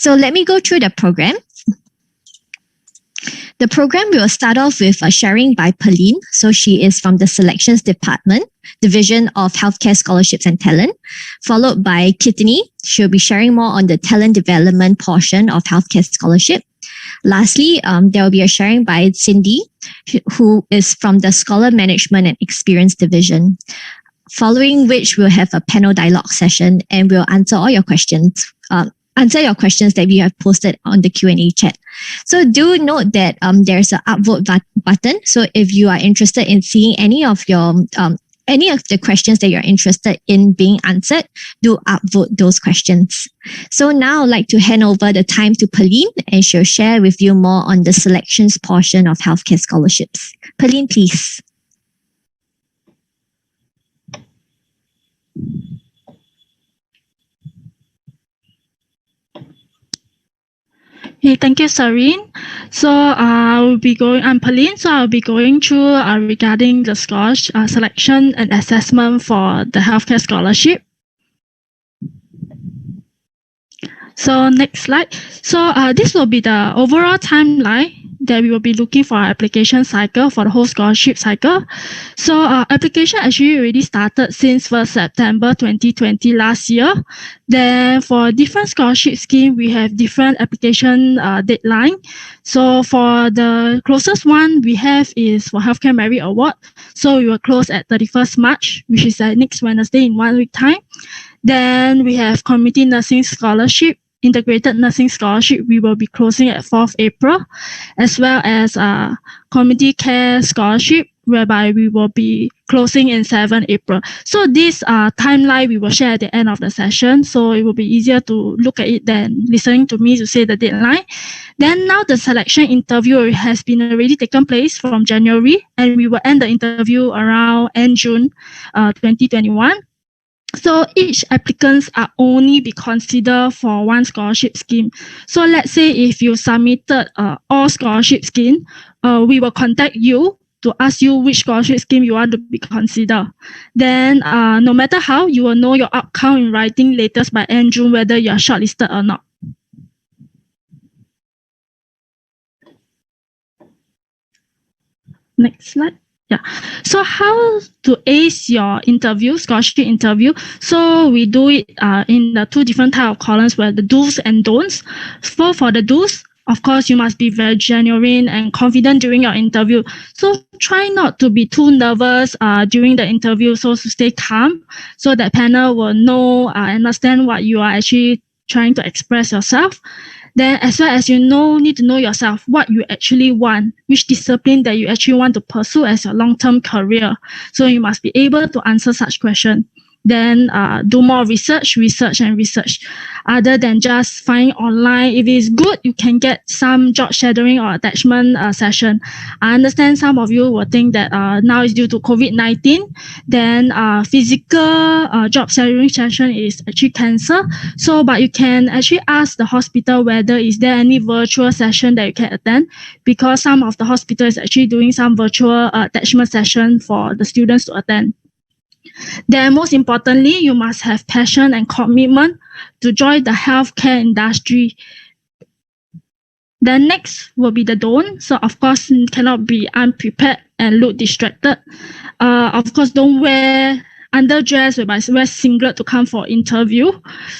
So let me go through the program. The program will start off with a sharing by Pauline. So she is from the Selections Department, Division of Healthcare Scholarships and Talent, followed by Kitney. She'll be sharing more on the talent development portion of Healthcare Scholarship. Lastly, there will be a sharing by Cindy, who is from the Scholar Management and Experience Division. Following which, we'll have a panel dialogue session and we'll answer all your questions. Answer your questions that we have posted on the Q&A chat. So do note that there's an upvote button. So if you are interested in seeing any of the questions that you're interested in being answered, do upvote those questions. So now I'd like to hand over the time to Pauline, and she'll share with you more on the selections portion of healthcare scholarships. Pauline, please. Hey, thank you, Sareen. So I'm Pauline. So I'll be going through regarding the selection and assessment for the healthcare scholarship. So next slide. So this will be the overall timeline that we will be looking for our application cycle for the whole scholarship cycle. So application actually already started since 1st September 2020 last year. Then for different scholarship scheme, we have different application deadline. So for the closest one we have is for Healthcare Merit Award. So we will close at 31st March, which is next Wednesday in 1 week time. Then we have Community Nursing Scholarship, Integrated Nursing Scholarship, we will be closing at 4th April, as well as Community Care Scholarship, whereby we will be closing in 7th April. So this timeline we will share at the end of the session, so it will be easier to look at it than listening to me to say the deadline. Then now the selection interview has been already taken place from January, and we will end the interview around end June 2021. So each applicants are only be considered for one scholarship scheme. So let's say if you submitted all scholarship scheme, we will contact you to ask you which scholarship scheme you want to be considered. Then no matter how, you will know your outcome in writing latest by end June whether you are shortlisted or not. Next slide. Yeah. So how to ace your interview, scholarship interview? So we do it in the two different type of columns where the do's and don'ts. So for the do's, of course, you must be very genuine and confident during your interview. So try not to be too nervous during the interview. So to stay calm, so that panel will know, understand what you are actually trying to express yourself. Then as well as need to know yourself, what you actually want, which discipline that you actually want to pursue as your long-term career. So you must be able to answer such questions. Then do more research, other than just find online. If it's good, you can get some job shadowing or attachment session. I understand some of you will think that now it's due to COVID-19, then physical job shadowing session is actually cancelled. So, but you can actually ask the hospital whether is there any virtual session that you can attend, because some of the hospital is actually doing some virtual attachment session for the students to attend. Then most importantly, you must have passion and commitment to join the healthcare industry. Then next will be the don't. So of course, you cannot be unprepared and look distracted. Of course, don't wear underdress, wear singlet to come for interview.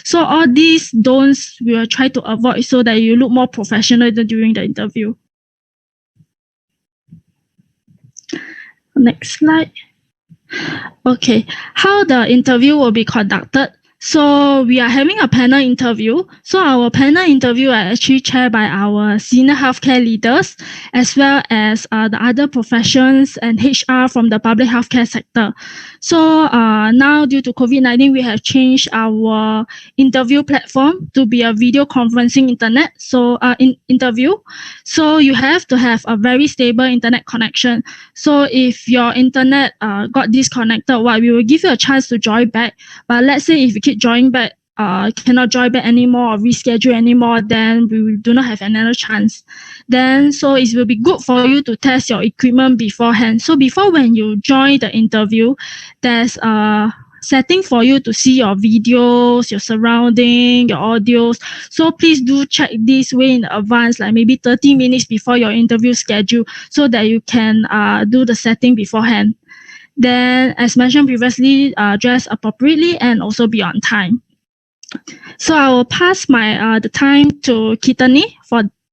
So all these don'ts we will try to avoid so that you look more professional during the interview. Next slide. Okay, how the interview will be conducted. So we are having a panel interview. So our panel interview are actually chaired by our senior healthcare leaders, as well as the other professions and HR from the public healthcare sector. So now due to COVID-19, we have changed our interview platform to be a video conferencing interview. So you have to have a very stable internet connection. So if your internet got disconnected, we will give you a chance to join back. But let's say if you keep joining back, cannot join back anymore or reschedule anymore, then we do not have another chance. Then so it will be good for you to test your equipment beforehand. So before when you join the interview, there's setting for you to see your videos, your surrounding, your audios. So please do check this way in advance, like maybe 30 minutes before your interview schedule, so that you can do the setting beforehand. Then, as mentioned previously, dress appropriately and also be on time. So I will pass my the time to Kitani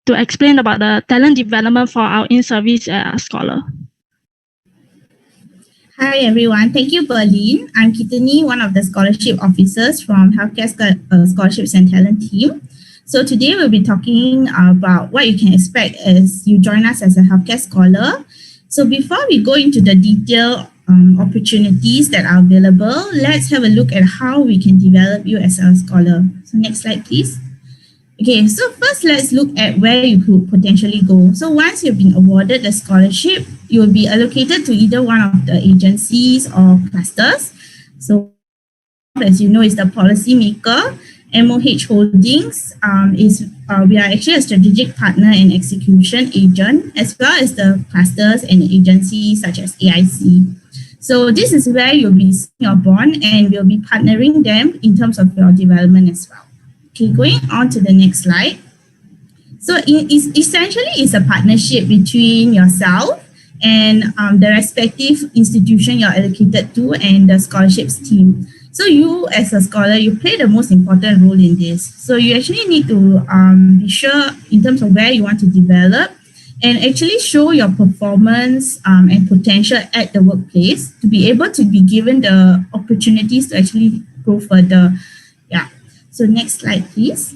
to explain about the talent development for our in-service scholar. Hi everyone, thank you Berlin. I'm Kitani, one of the scholarship officers from Healthcare Scholarships and Talent team. So today we'll be talking about what you can expect as you join us as a healthcare scholar. So before we go into the detailed opportunities that are available, let's have a look at how we can develop you as a scholar. So next slide, please. Okay, so first let's look at where you could potentially go. So once you've been awarded the scholarship, you will be allocated to either one of the agencies or clusters. So as you know, is the policy maker. MOH Holdings we are actually a strategic partner and execution agent, as well as the clusters and agencies such as AIC. So this is where you'll be seeing your bond, and we'll be partnering them in terms of your development as well. Okay, going on to the next slide. So essentially it's a partnership between yourself and the respective institution you're allocated to and the scholarships team. So you as a scholar, you play the most important role in this. So you actually need to be sure in terms of where you want to develop and actually show your performance and potential at the workplace to be able to be given the opportunities to actually go further. Yeah. So next slide, please.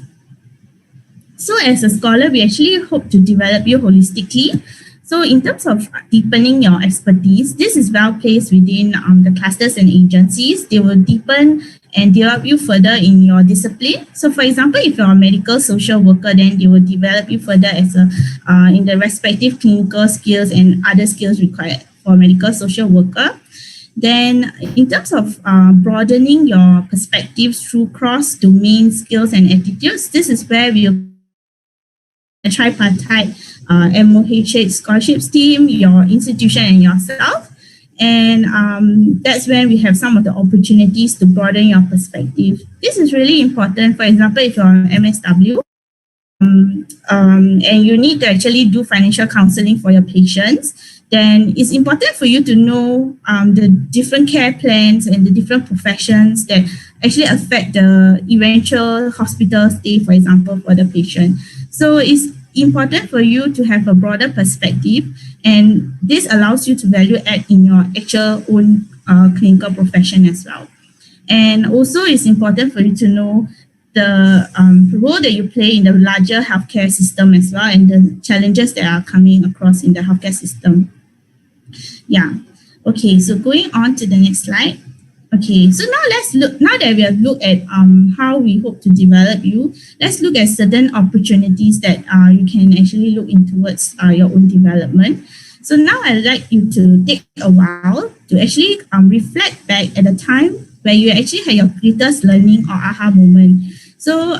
So as a scholar, we actually hope to develop you holistically. So in terms of deepening your expertise, this is well placed within the clusters and agencies. They will deepen and develop you further in your discipline. So for example, if you're a medical social worker, then they will develop you further as in the respective clinical skills and other skills required for a medical social worker. Then in terms of broadening your perspectives through cross-domain skills and attitudes, this is where we'll a tripartite MOH scholarships team, your institution and yourself. And that's when we have some of the opportunities to broaden your perspective. This is really important. For example, if you're on MSW and you need to actually do financial counseling for your patients, then it's important for you to know the different care plans and the different professions that actually affect the eventual hospital stay, for example, for the patient. So it's important for you to have a broader perspective, and this allows you to value add in your actual own clinical profession as well. And also it's important for you to know the role that you play in the larger healthcare system as well, and the challenges that are coming across in the healthcare system. Yeah. Okay, so going on to the next slide. Okay, so now let's look, now that we have looked at how we hope to develop you, let's look at certain opportunities that you can actually look in towards your own development. So now I'd like you to take a while to actually reflect back at the time where you actually had your greatest learning or aha moment. So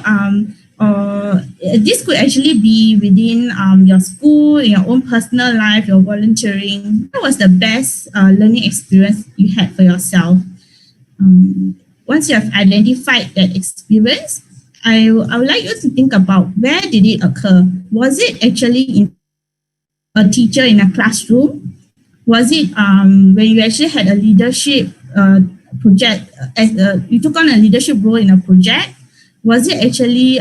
this could actually be within your school, in your own personal life, your volunteering. What was the best learning experience you had for yourself? Once you have identified that experience, I would like you to think about where did it occur? Was it actually in a teacher in a classroom? Was it when you actually had a leadership project, you took on a leadership role in a project? Was it actually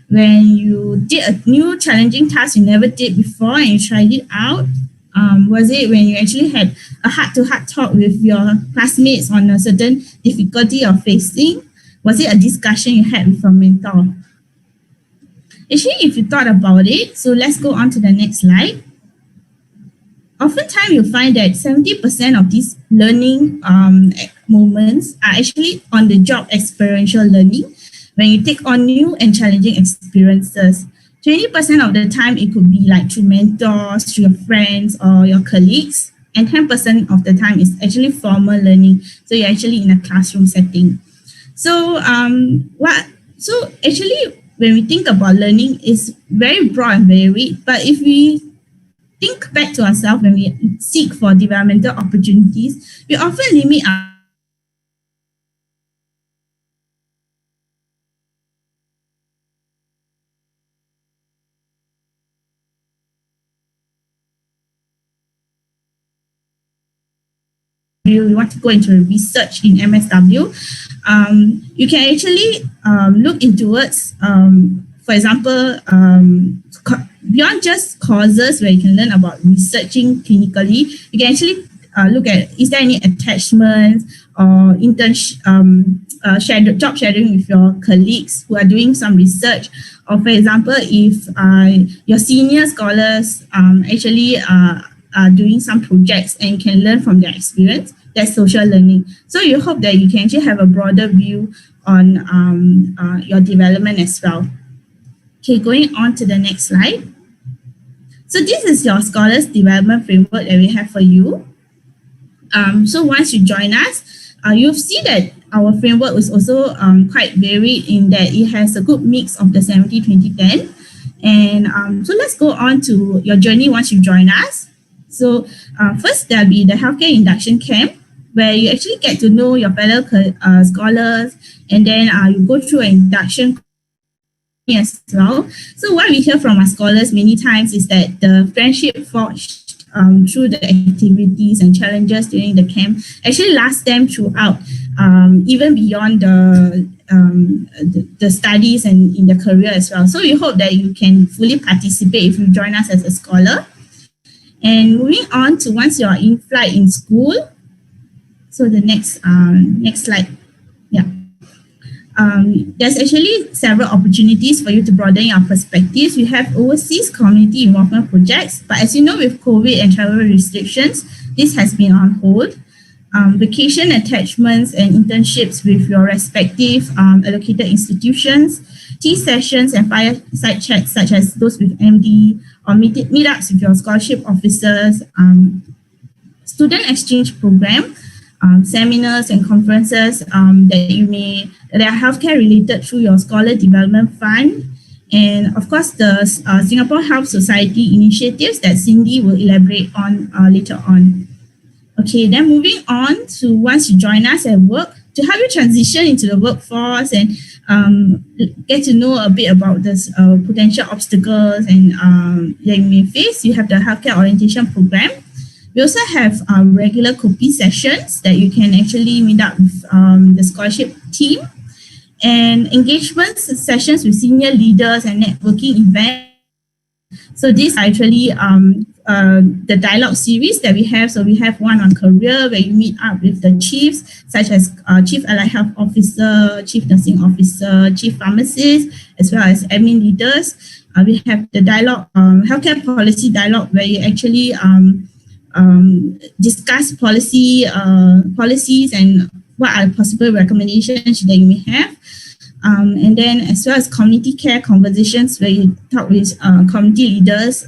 when you did a new challenging task you never did before and you tried it out? Was it when you actually had a heart-to-heart talk with your classmates on a certain difficulty you're facing? Was it a discussion you had with your mentor? Actually, if you thought about it, so let's go on to the next slide. Oftentimes, you'll find that 70% of these learning moments are actually on-the-job experiential learning when you take on new and challenging experiences. 20% of the time, it could be like through mentors, through your friends or your colleagues. And 10% of the time is actually formal learning. So you're actually in a classroom setting. So actually, when we think about learning, it's very broad and varied. But if we think back to ourselves when we seek for developmental opportunities, we often limit our you want to go into research in MSW, you can actually look into words, for example, beyond just courses where you can learn about researching clinically, you can actually look at, is there any attachments or job sharing with your colleagues who are doing some research, or for example, if your senior scholars actually are doing some projects and you can learn from their experience. That's social learning. So you hope that you can actually have a broader view on your development as well. Okay, going on to the next slide. So this is your scholars development framework that we have for you. So once you join us, you'll see that our framework is also quite varied in that it has a good mix of the 70-20-10. And so let's go on to your journey once you join us. So first, there'll be the healthcare induction camp, where you actually get to know your fellow scholars, and then you go through an induction as well. So what we hear from our scholars many times is that the friendship forged through the activities and challenges during the camp actually lasts them throughout, even beyond the studies and in the career as well. So we hope that you can fully participate if you join us as a scholar. And moving on to once you're in flight in school, so the next slide, yeah. There's actually several opportunities for you to broaden your perspectives. You have overseas community involvement projects, but as you know, with COVID and travel restrictions, this has been on hold. Vacation attachments and internships with your respective allocated institutions, tea sessions and fireside chats such as those with MD, or meetups with your scholarship officers, student exchange program, seminars and conferences that are healthcare related through your Scholar Development Fund, and of course the Singapore Health Society initiatives that Cindy will elaborate on later on. Okay, then moving on to once you join us at work, to help you transition into the workforce and get to know a bit about this potential obstacles and that you may face, you have the healthcare orientation program. We also have regular copy sessions that you can actually meet up with the scholarship team, and engagement sessions with senior leaders and networking events. So these are actually the dialogue series that we have. So we have one on career where you meet up with the chiefs, such as Chief Allied Health Officer, Chief Nursing Officer, Chief Pharmacist, as well as admin leaders. We have the dialogue, healthcare policy dialogue, where you actually discuss policies and what are possible recommendations that you may have. And then as well as community care conversations, where you talk with community leaders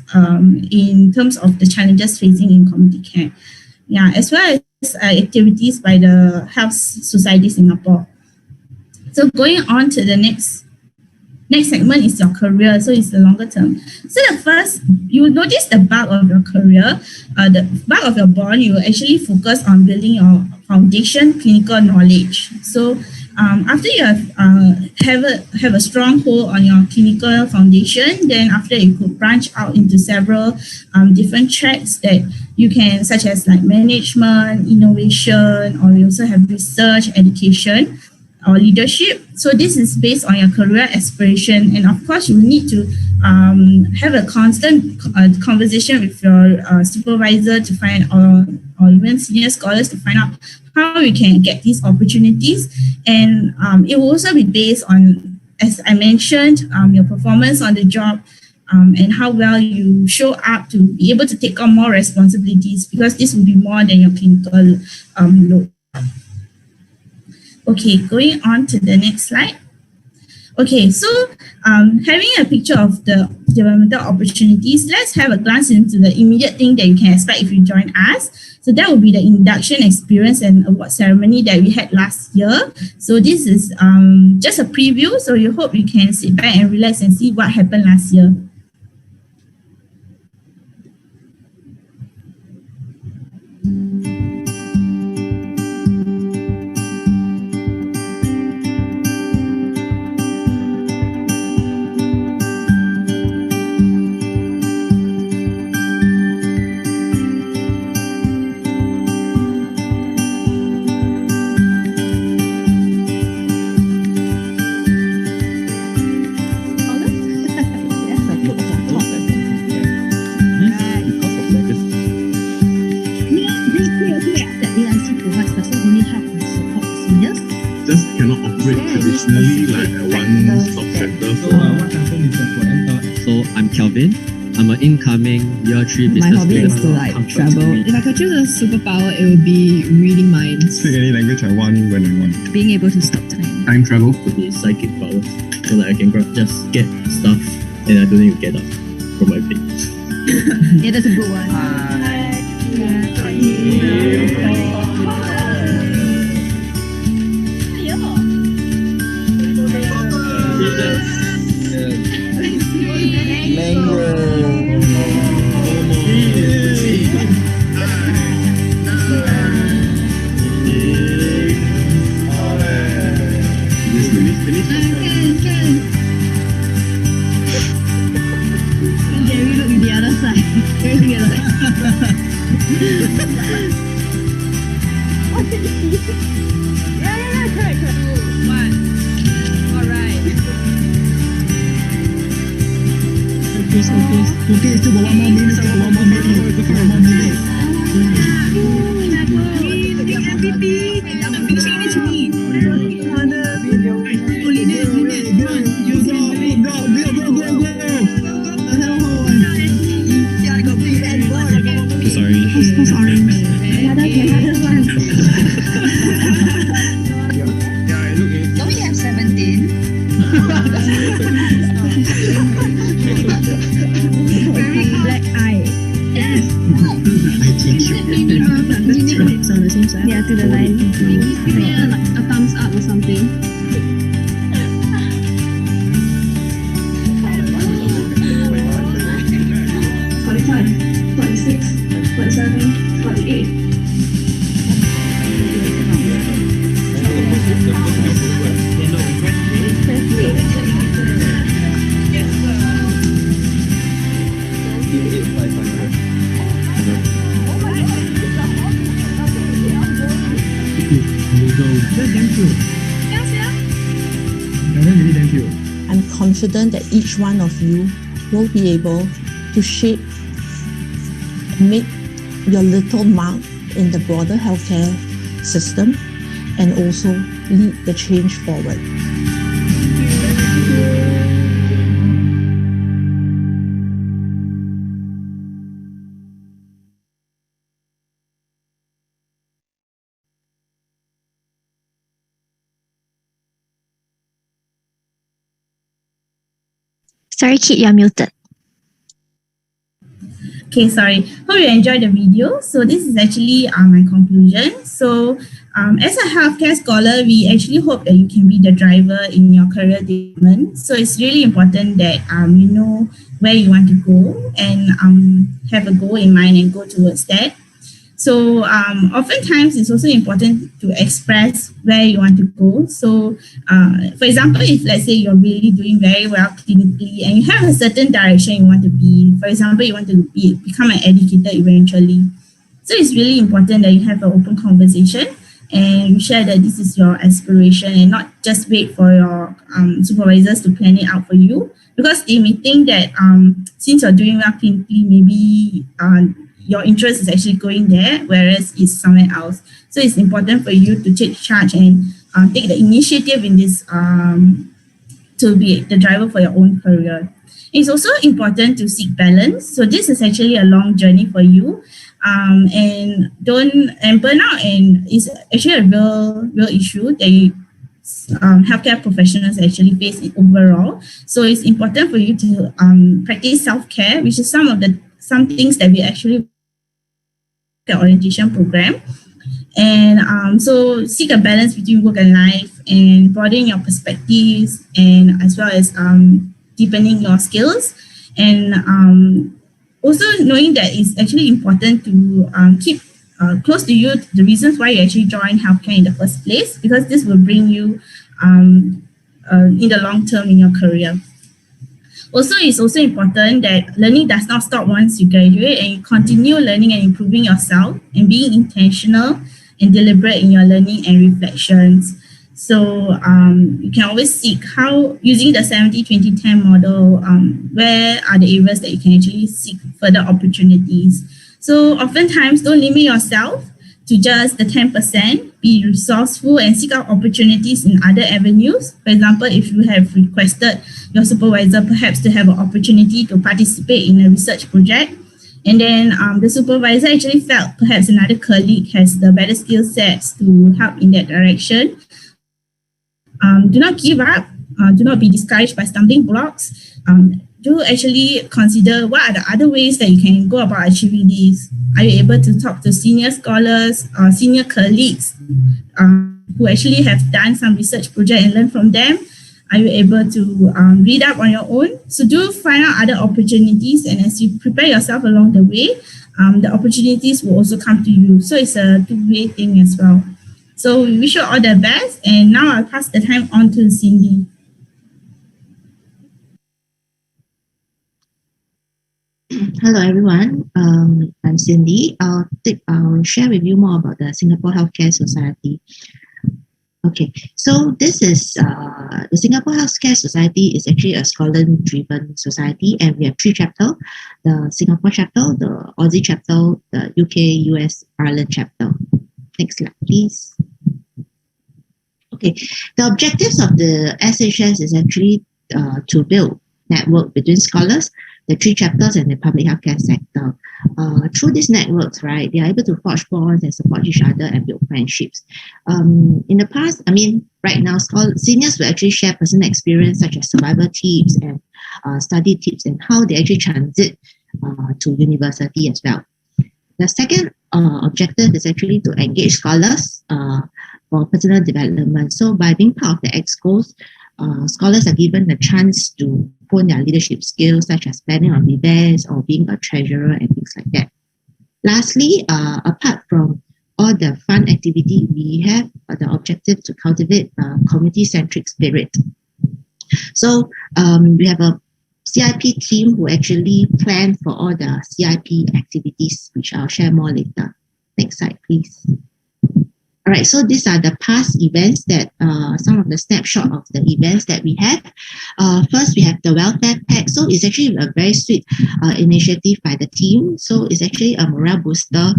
in terms of the challenges facing in community care. Yeah, as well as activities by the Health Society Singapore. So going on to the next segment is your career. So it's the longer term. So the first, you will notice the bulk of your career, the bulk of your bond, you will actually focus on building your foundation clinical knowledge. So after you have a strong hold on your clinical foundation, then after you could branch out into several different tracks that you can, such as like management, innovation, or you also have research, education, or leadership. So this is based on your career aspiration, and of course you need to have a constant conversation with your supervisor to find, or even senior scholars to find out how you can get these opportunities. And it will also be based on, as I mentioned, your performance on the job, and how well you show up to be able to take on more responsibilities, because this will be more than your clinical load. Okay, going on to the next slide. Okay, so having a picture of the developmental opportunities, let's have a glance into the immediate thing that you can expect if you join us. So that will be the induction experience and award ceremony that we had last year. So this is just a preview, so you hope you can sit back and relax and see what happened last year. personally like a one-stop center for What happened is that for MTAR, So I'm Kelvin. I'm an incoming year 3 My business hobby student. is to like Comfort travel. to me. If I could choose a superpower, it would be reading minds. speak any language I want when I want. Being able to stop time. Time travel to be psychic powers. So that I can just get stuff and I don't need to get up from my bed. Yeah, that's a good one. Gary, look at the other side. Look at the other side. okay, still got one more minute, still got one more Sorry. Don't we have 17? Very black eye. It's on the same side. Yeah, to the line. Maybe give me a thumbs up or something. I'm confident that each one of you will be able to shape, make your little mark in the broader healthcare system and also lead the change forward. Sorry, Kit, you're muted. Okay, sorry. Hope you enjoyed the video. So this is actually my conclusion. So as a healthcare scholar, we actually hope that you can be the driver in your career development. So it's really important that you know where you want to go and have a goal in mind and go towards that. So oftentimes it's also important to express where you want to go. So for example, if let's say you're really doing very well clinically and you have a certain direction you want to be, for example, you want to become an educator eventually. So it's really important that you have an open conversation and you share that this is your aspiration and not just wait for your supervisors to plan it out for you, because they may think that since you're doing well clinically, maybe your interest is actually going there, whereas it's somewhere else. So it's important for you to take charge and take the initiative in this to be the driver for your own career. It's also important to seek balance. So this is actually a long journey for you, and burnout and is actually a real issue that healthcare professionals actually face overall. So it's important for you to practice self-care, which is some things that we actually orientation program. And so seek a balance between work and life and broadening your perspectives, and as well as deepening your skills, and also knowing that it's actually important to keep close to you the reasons why you actually joined healthcare in the first place, because this will bring you in the long term in your career. Also, it's also important that learning does not stop once you graduate, and you continue learning and improving yourself and being intentional and deliberate in your learning and reflections. So you can always seek how, using the 70-20-10 model, where are the areas that you can actually seek further opportunities. So oftentimes, don't limit yourself. to just the 10%, be resourceful and seek out opportunities in other avenues. For example, if you have requested your supervisor perhaps to have an opportunity to participate in a research project, and then the supervisor actually felt perhaps another colleague has the better skill sets to help in that direction. Do not give up. Do not be discouraged by stumbling blocks. Do actually consider what are the other ways that you can go about achieving these. Are you able to talk to senior scholars or senior colleagues who actually have done some research project and learn from them? Are you able to read up on your own? So do find out other opportunities, and as you prepare yourself along the way, the opportunities will also come to you. So it's a two-way thing as well. So we wish you all the best, and now I'll pass the time on to Cindy. Hello everyone, I'm Cindy. I'll share with you more about the Singapore Healthcare Society. Okay, so this is the Singapore Healthcare Society is actually a Scotland-driven society, and we have 3 chapters: the Singapore chapter, the Aussie chapter, the UK, US, Ireland chapter. Next slide, please. Okay, the objectives of the SHS is actually to build network between scholars, the 3 chapters, and the public healthcare sector. Through these networks, right, they are able to forge bonds and support each other and build friendships. In the past, right now, seniors will actually share personal experience such as survival tips and study tips and how they actually transit to university as well. The second objective is actually to engage scholars for personal development. So by being part of the EXCOs, scholars are given the chance to hone their leadership skills, such as planning of events or being a treasurer and things like that. Lastly, apart from all the fun activity, we have the objective to cultivate a community-centric spirit. So we have a CIP team who actually plan for all the CIP activities, which I'll share more later. Next slide, please. All right, so these are the past events that some of the snapshot of the events that we have. First, we have the welfare pack. So it's actually a very sweet initiative by the team. So it's actually a morale booster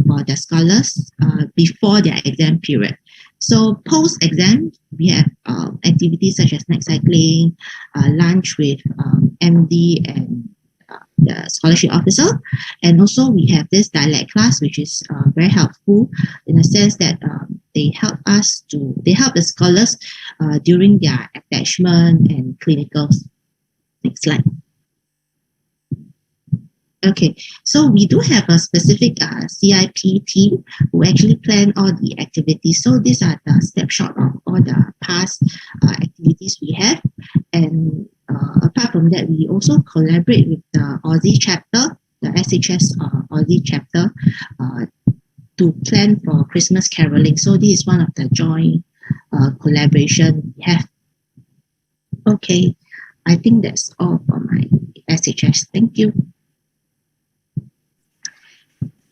for the scholars before their exam period. So post-exam, we have activities such as night cycling, lunch with MD and the scholarship officer, and also we have this dialect class, which is very helpful in the sense that they help the scholars during their attachment and clinicals. Next slide. Okay, so we do have a specific CIP team who actually plan all the activities. So these are the snapshot of all the past activities we have, and apart from that, we also collaborate with the Aussie chapter, the SHS Aussie chapter, to plan for Christmas caroling. So this is one of the joint collaboration we have. Okay, I think that's all for my SHS. Thank you.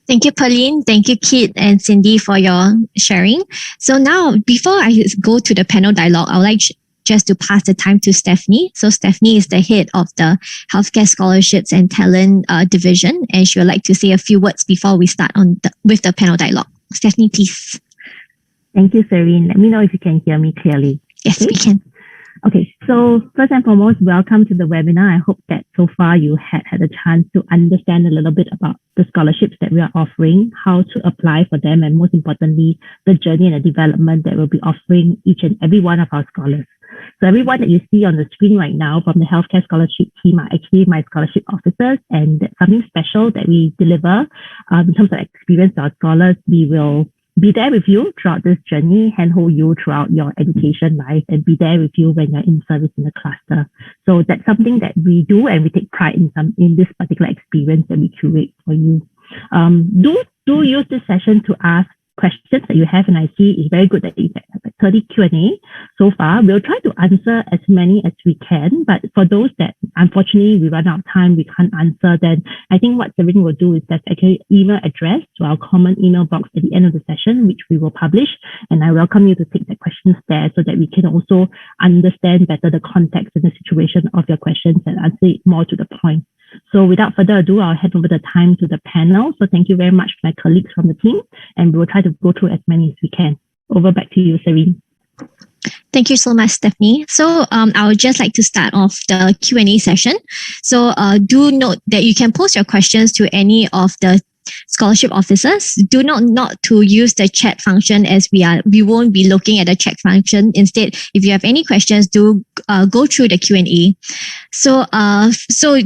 Thank you, Pauline. Thank you, Kit and Cindy, for your sharing. So now, before I go to the panel dialogue, I would like just to pass the time to Stephanie. So Stephanie is the head of the Healthcare Scholarships and Talent Division, and she would like to say a few words before we start with the panel dialogue. Stephanie, please. Thank you, Serene. Let me know if you can hear me clearly. Yes, we can. Okay, so first and foremost, welcome to the webinar. I hope that so far you had a chance to understand a little bit about the scholarships that we are offering, how to apply for them, and most importantly, the journey and the development that we'll be offering each and every one of our scholars. So everyone that you see on the screen right now from the healthcare scholarship team are actually my scholarship officers, and that's something special that we deliver in terms of experience to our scholars. We will be there with you throughout this journey, handhold you throughout your education life, and be there with you when you're in service in the cluster. So that's something that we do, and we take pride in this particular experience that we curate for you. Do use this session to ask questions that you have, and I see it's very good that you have 30 Q&A so far. We'll try to answer as many as we can, but for those that unfortunately we run out of time, we can't answer, then I think what Serene will do is there's actually email address to our common email box at the end of the session, which we will publish, and I welcome you to take the questions there so that we can also understand better the context and the situation of your questions and answer it more to the point. So without further ado, I'll hand over the time to the panel. So thank you very much to my colleagues from the team, and we'll try to go through as many as we can. Over back to you, Serene. Thank you so much, Stephanie. So I would just like to start off the Q&A session. So do note that you can post your questions to any of the scholarship officers. Do not to use the chat function, as we won't be looking at the chat function. Instead, if you have any questions, do go through the Q&A. So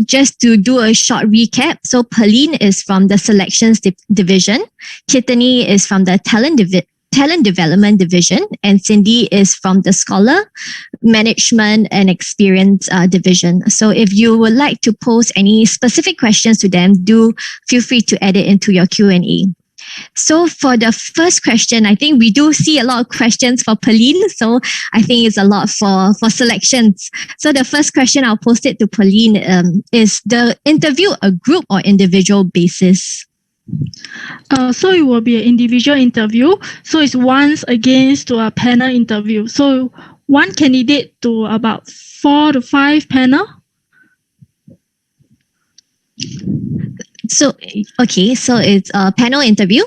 just to do a short recap. So Pauline is from the selections division. Kittany is from the talent development division, and Cindy is from the scholar management and experience division. So if you would like to pose any specific questions to them, do feel free to add it into your Q&A. So for the first question, I think we do see a lot of questions for Pauline. So I think it's a lot for selections. So the first question I'll post it to Pauline is the interview a group or individual basis? So it will be an individual interview. So it's once against to a panel interview. So one candidate to about 4 to 5 panel. So, okay, so it's a panel interview.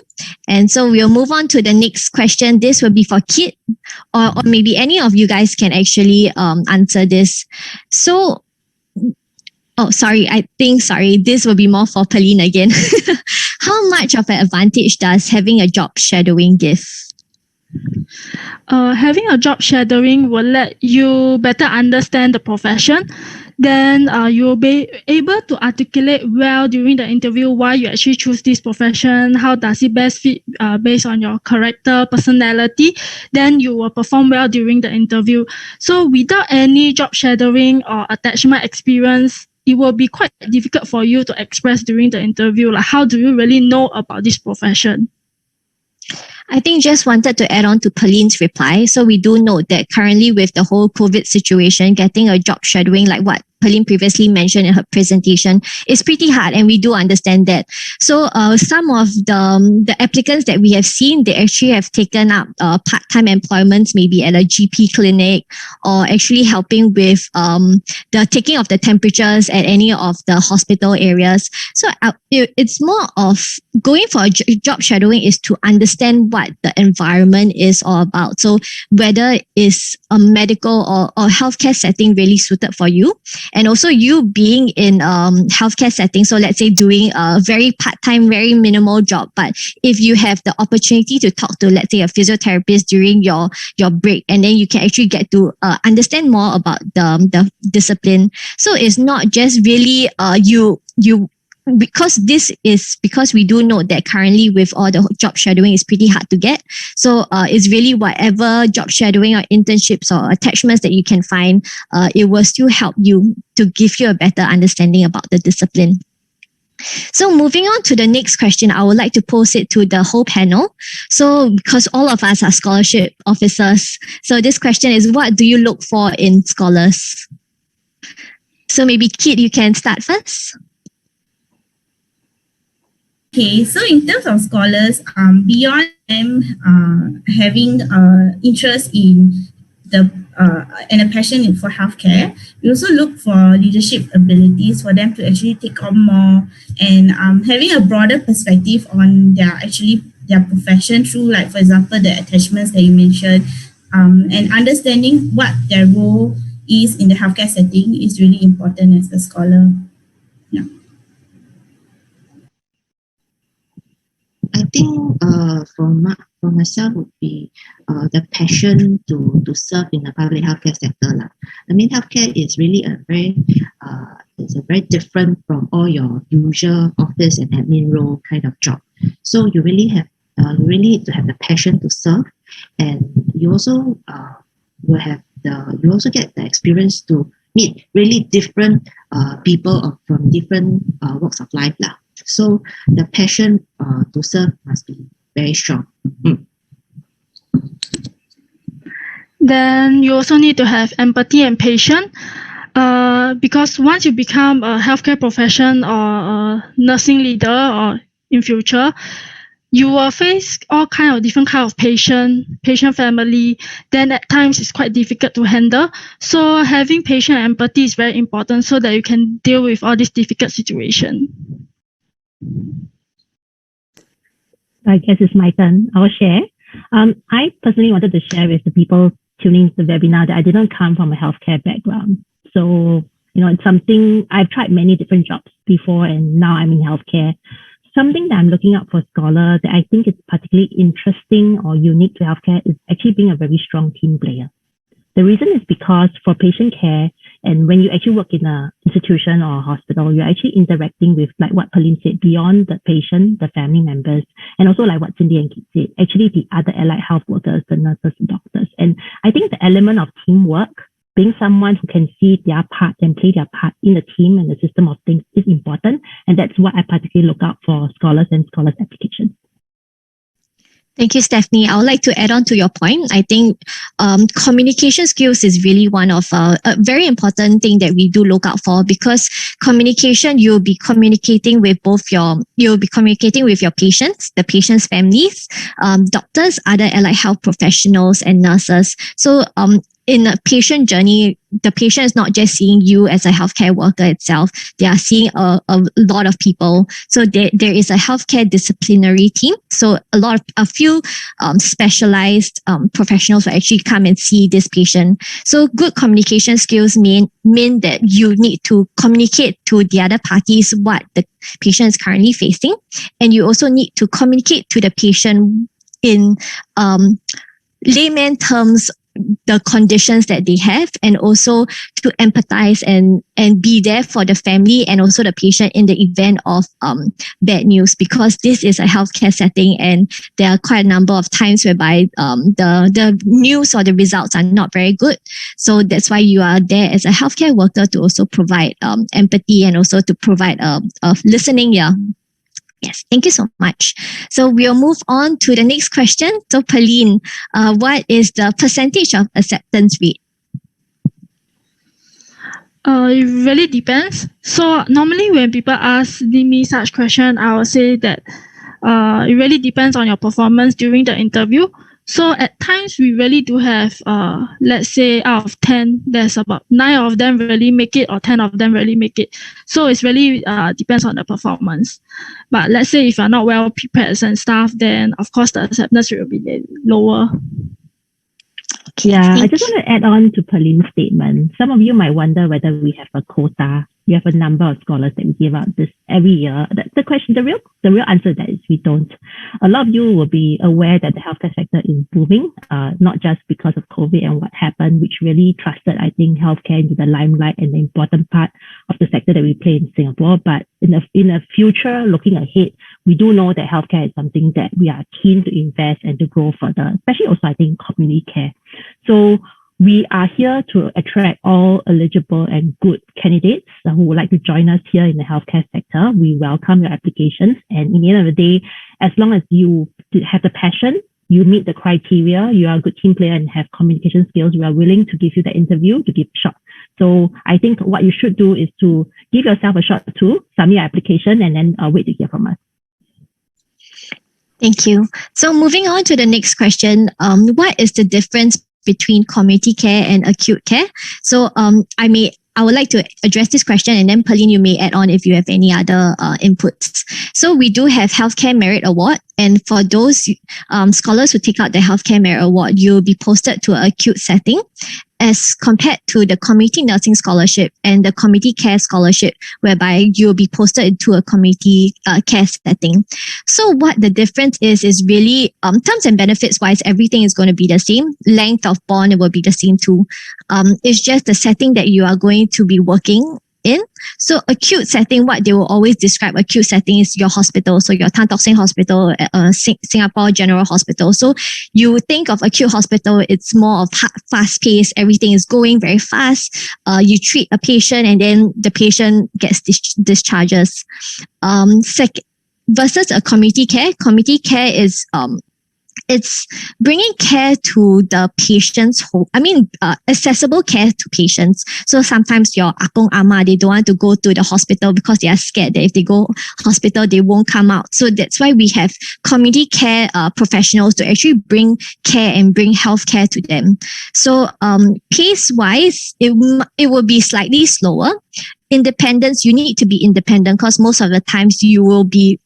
And so we'll move on to the next question. This will be for Kit, or maybe any of you guys can actually answer this. So, this will be more for Pauline again. How much of an advantage does having a job shadowing give? Having a job shadowing will let you better understand the profession. Then you'll be able to articulate well during the interview why you actually choose this profession, how does it best fit based on your character, personality. Then you will perform well during the interview. So without any job shadowing or attachment experience, it will be quite difficult for you to express during the interview. Like, how do you really know about this profession? I think just wanted to add on to Pauline's reply. So we do note that currently with the whole COVID situation, getting a job shadowing, like what Pauline previously mentioned in her presentation, is pretty hard, and we do understand that. So some of the applicants that we have seen, they actually have taken up part-time employments, maybe at a GP clinic, or actually helping with the taking of the temperatures at any of the hospital areas. So it's more of going for a job shadowing is to understand what the environment is all about. So whether it's a medical or healthcare setting really suited for you. And also you being in healthcare setting, so let's say doing a very part-time, very minimal job, but if you have the opportunity to talk to, let's say, a physiotherapist during your break, and then you can actually get to understand more about the discipline. So it's not just really because we do know that currently with all the job shadowing is pretty hard to get. So it's really whatever job shadowing or internships or attachments that you can find, it will still help you to give you a better understanding about the discipline. So moving on to the next question, I would like to pose it to the whole panel. So because all of us are scholarship officers, so this question is, what do you look for in scholars? So maybe Kit, you can start first. Okay, so in terms of scholars, beyond them having interest in and a passion for healthcare, we also look for leadership abilities for them to actually take on more, and having a broader perspective on their profession through, like, for example, the attachments that you mentioned, and understanding what their role is in the healthcare setting is really important as a scholar. Yeah. I think for myself would be the passion to serve in the public healthcare sector. I mean, healthcare is really it's a very different from all your usual office and admin role kind of job. So you really need to have the passion to serve, and you also you also get the experience to meet really different people from different walks of life. So the passion to serve must be very strong. Then you also need to have empathy and patience, because once you become a healthcare profession or a nursing leader or in future, you will face all kind of different kind of patient family. Then at times it's quite difficult to handle. So having patient empathy is very important so that you can deal with all this difficult situation. I guess it's my turn. I'll share. I personally wanted to share with the people tuning to the webinar that I didn't come from a healthcare background. So, it's something I've tried many different jobs before, and now I'm in healthcare. Something that I'm looking out for scholars that I think is particularly interesting or unique to healthcare is actually being a very strong team player. The reason is because for patient care, and when you actually work in an institution or a hospital, you're actually interacting with, like what Pauline said, beyond the patient, the family members, and also like what Cindy and Kit said, actually the other allied health workers, the nurses, the doctors. And I think the element of teamwork, being someone who can see their part and play their part in the team and the system of things is important. And that's what I particularly look out for scholars and scholars applications. Thank you, Stephanie. I would like to add on to your point. I think communication skills is really one of a very important thing that we do look out for, because communication, you'll be communicating with your patients, the patient's families, doctors, other allied health professionals, and nurses. So in a patient journey, the patient is not just seeing you as a healthcare worker itself. They are seeing a lot of people. So there is a healthcare disciplinary team. So a few specialized professionals will actually come and see this patient. So good communication skills mean that you need to communicate to the other parties what the patient is currently facing. And you also need to communicate to the patient in layman terms, the conditions that they have, and also to empathize and be there for the family and also the patient in the event of bad news, because this is a healthcare setting and there are quite a number of times whereby the news or the results are not very good. So that's why you are there as a healthcare worker to also provide empathy and also to provide a listening ear. Yes, thank you so much. So we'll move on to the next question. So Pauline, what is the percentage of acceptance rate? It really depends. So normally when people ask me such question, I will say that it really depends on your performance during the interview. So at times we really do have, let's say out of 10, there's about 9 of them really make it or 10 of them really make it. So it's really depends on the performance. But let's say if you're not well prepared and stuff, then of course the acceptance rate will be lower. Yeah, I just want to add on to Pauline's statement. Some of you might wonder whether we have a quota. We have a number of scholars that we give out this every year. The question, the real answer to that is we don't. A lot of you will be aware that the healthcare sector is booming, not just because of COVID and what happened, which really trusted, I think, healthcare into the limelight and the important part of the sector that we play in Singapore. But in the future, looking ahead, we do know that healthcare is something that we are keen to invest and to grow further, especially also, I think, community care. So we are here to attract all eligible and good candidates who would like to join us here in the healthcare sector. We welcome your applications. And in the end of the day, as long as you have the passion, you meet the criteria, you are a good team player and have communication skills, we are willing to give you the interview to give a shot. So I think what you should do is to give yourself a shot to submit your application and then wait to hear from us. Thank you. So moving on to the next question, what is the difference between community care and acute care? So I would like to address this question, and then Pauline, you may add on if you have any other inputs. So we do have Healthcare Merit Award, and for those scholars who take out the Healthcare Merit Award, you'll be posted to an acute setting, as compared to the Community Nursing Scholarship and the Community Care Scholarship, whereby you'll be posted into a community care setting. So what the difference is really terms and benefits wise, everything is going to be the same. Length of bond will be the same too. It's just the setting that you are going to be working in. So acute setting, what they will always describe acute setting is your hospital. So your Tan Tock Seng Hospital, Singapore General Hospital. So you think of acute hospital, it's more of fast paced. Everything is going very fast. You treat a patient and then the patient gets discharges. Versus a community care is it's bringing care to the patient's home. Accessible care to patients. So sometimes your akong ama, they don't want to go to the hospital because they are scared that if they go hospital, they won't come out. So that's why we have community care professionals to actually bring care and bring healthcare to them. So pace-wise, it will be slightly slower. Independence, you need to be independent because most of the times you will be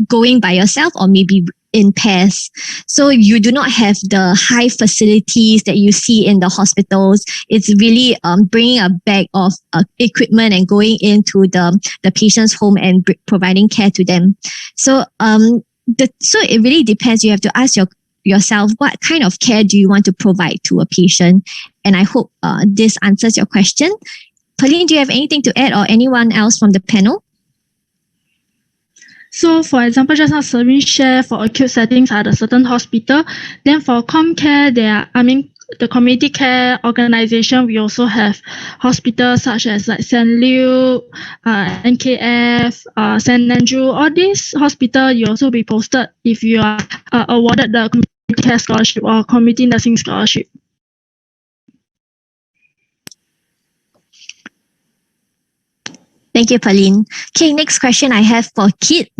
going by yourself or maybe in pairs. So you do not have the high facilities that you see in the hospitals. It's really bringing a bag of equipment and going into the patient's home and providing care to them. So so it really depends. You have to ask yourself, what kind of care do you want to provide to a patient? And I hope this answers your question. Pauline, do you have anything to add, or anyone else from the panel? So, for example, just now Serene shared for acute settings at a certain hospital. Then for ComCare, the community care organization, we also have hospitals such as like St. Luke, NKF, St. Andrew. All these hospitals, you also be posted if you are awarded the community care scholarship or community nursing scholarship. Thank you, Pauline. Okay, next question I have for Kit.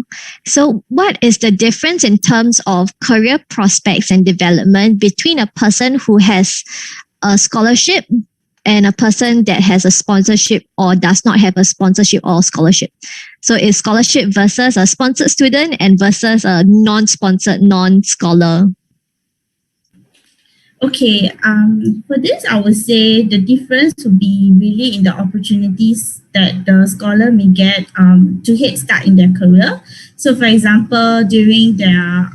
So what is the difference in terms of career prospects and development between a person who has a scholarship and a person that has a sponsorship or does not have a sponsorship or scholarship? So is scholarship versus a sponsored student and versus a non-sponsored, non-scholar? Okay, for this, I would say the difference would be really in the opportunities that the scholar may get to head start in their career. So for example, during their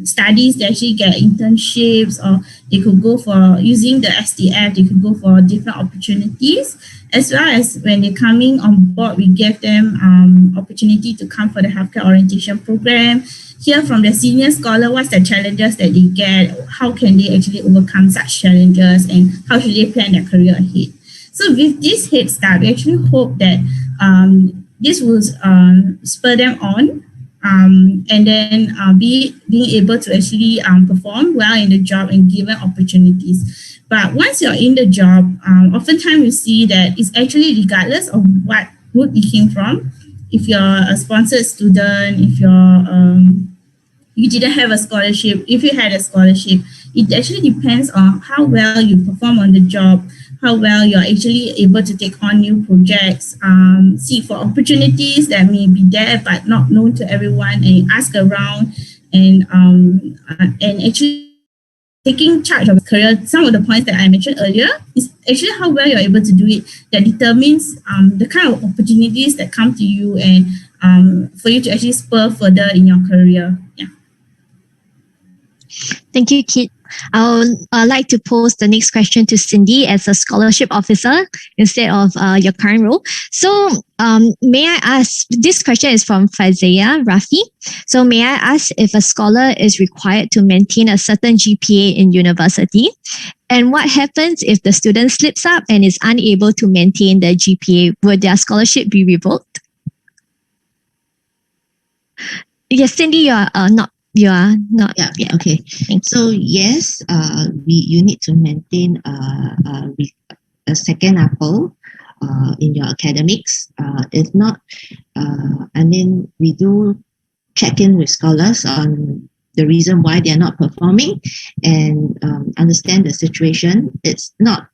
studies, they actually get internships, or they could go for, using the SDF, they could go for different opportunities. As well as when they're coming on board, we give them opportunity to come for the healthcare orientation program, hear from the senior scholar what's the challenges that they get, how can they actually overcome such challenges, and how should they plan their career ahead. So with this head start, we actually hope that this will spur them on and then being able to actually perform well in the job and given opportunities. But once you're in the job, oftentimes you see that it's actually regardless of what group you came from. If you're a sponsored student, if you didn't have a scholarship, if you had a scholarship, it actually depends on how well you perform on the job, how well you're actually able to take on new projects, seek for opportunities that may be there but not known to everyone, and ask around, and actually taking charge of a career. Some of the points that I mentioned earlier is actually how well you're able to do it that determines the kind of opportunities that come to you, and for you to actually spur further in your career. Yeah. Thank you, Kit. I would like to pose the next question to Cindy as a scholarship officer instead of your current role. So may I ask, this question is from Fazia Rafi. So may I ask if a scholar is required to maintain a certain GPA in university? And what happens if the student slips up and is unable to maintain the GPA? Would their scholarship be revoked? Yes, Cindy, you are not. Yeah. Okay. So yes, you need to maintain a second apple in your academics. If not, we do check in with scholars on the reason why they are not performing, and understand the situation. It's not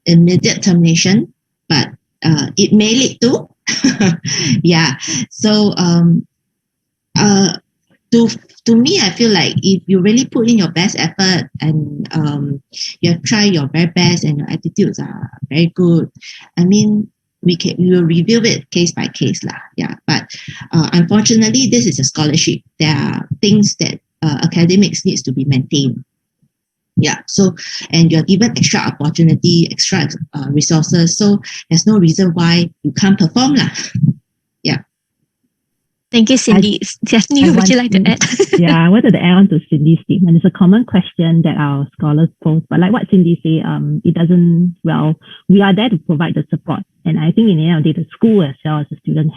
immediate termination, but it may lead to. Yeah. So to me, I feel like if you really put in your best effort and you have tried your very best and your attitudes are very good, we will review it case by case lah. Yeah, but unfortunately, this is a scholarship. There are things that academics needs to be maintained. Yeah. So, and you're given extra opportunity, extra resources. So there's no reason why you can't perform lah. Yeah. Thank you, Cindy. Stephanie, would you like to add? Yeah, I wanted to add on to Cindy's statement. It's a common question that our scholars pose, but like what Cindy said, it doesn't, well, we are there to provide the support. And I think in the end of the day, the school as well as the students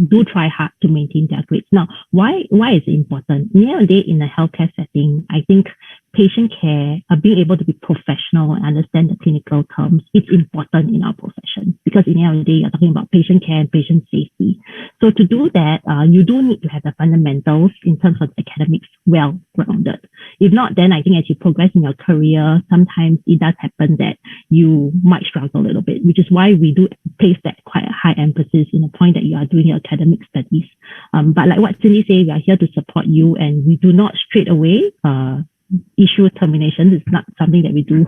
do try hard to maintain their grades. Now, why is it important? In the end of the day, in a healthcare setting, I think patient care, being able to be professional and understand the clinical terms, it's important in our profession because in the end of the day, you're talking about patient care and patient safety. So to do that, you do need to have the fundamentals in terms of academics well-grounded. If not, then I think as you progress in your career, sometimes it does happen that you might struggle a little bit, which is why we do place that quite a high emphasis in the point that you are doing your academic studies. But like what Cindy said, we are here to support you and we do not straight away issue terminations. It's not something that we do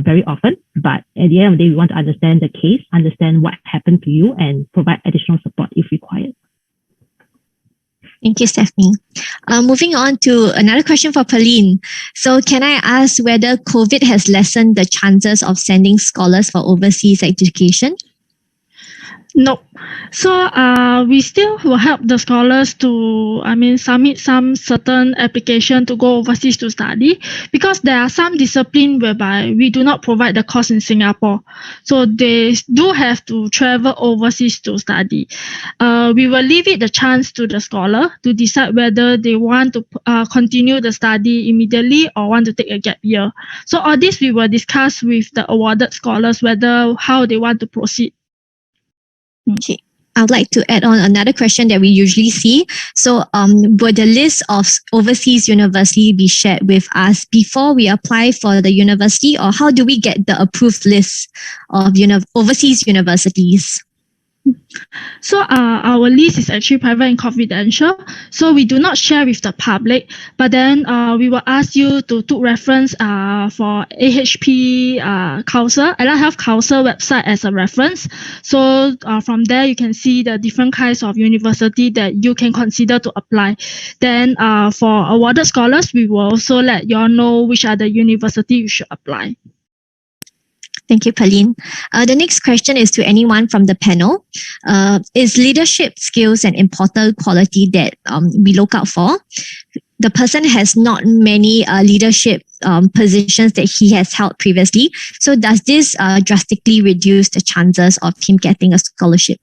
very often, but at the end of the day, we want to understand the case, understand what happened to you and provide additional support if required. Thank you, Stephanie. Moving on to another question for Pauline. So can I ask whether COVID has lessened the chances of sending scholars for overseas education? No. So we still will help the scholars to, submit some certain application to go overseas to study because there are some discipline whereby we do not provide the course in Singapore. So they do have to travel overseas to study. We will leave it the chance to the scholar to decide whether they want to continue the study immediately or want to take a gap year. So all this we will discuss with the awarded scholars whether how they want to proceed. Okay. I would like to add on another question that we usually see. So would the list of overseas university be shared with us before we apply for the university, or how do we get the approved list of overseas universities? So our list is actually private and confidential. So we do not share with the public, but then we will ask you to take reference for AHP Council, Allied Health Council website as a reference. So from there, you can see the different kinds of university that you can consider to apply. Then for awarded scholars, we will also let you all know which are the university you should apply. Thank you, Pauline. The next question is to anyone from the panel. Is leadership skills an important quality that we look out for? The person has not many leadership positions that he has held previously. So does this drastically reduce the chances of him getting a scholarship?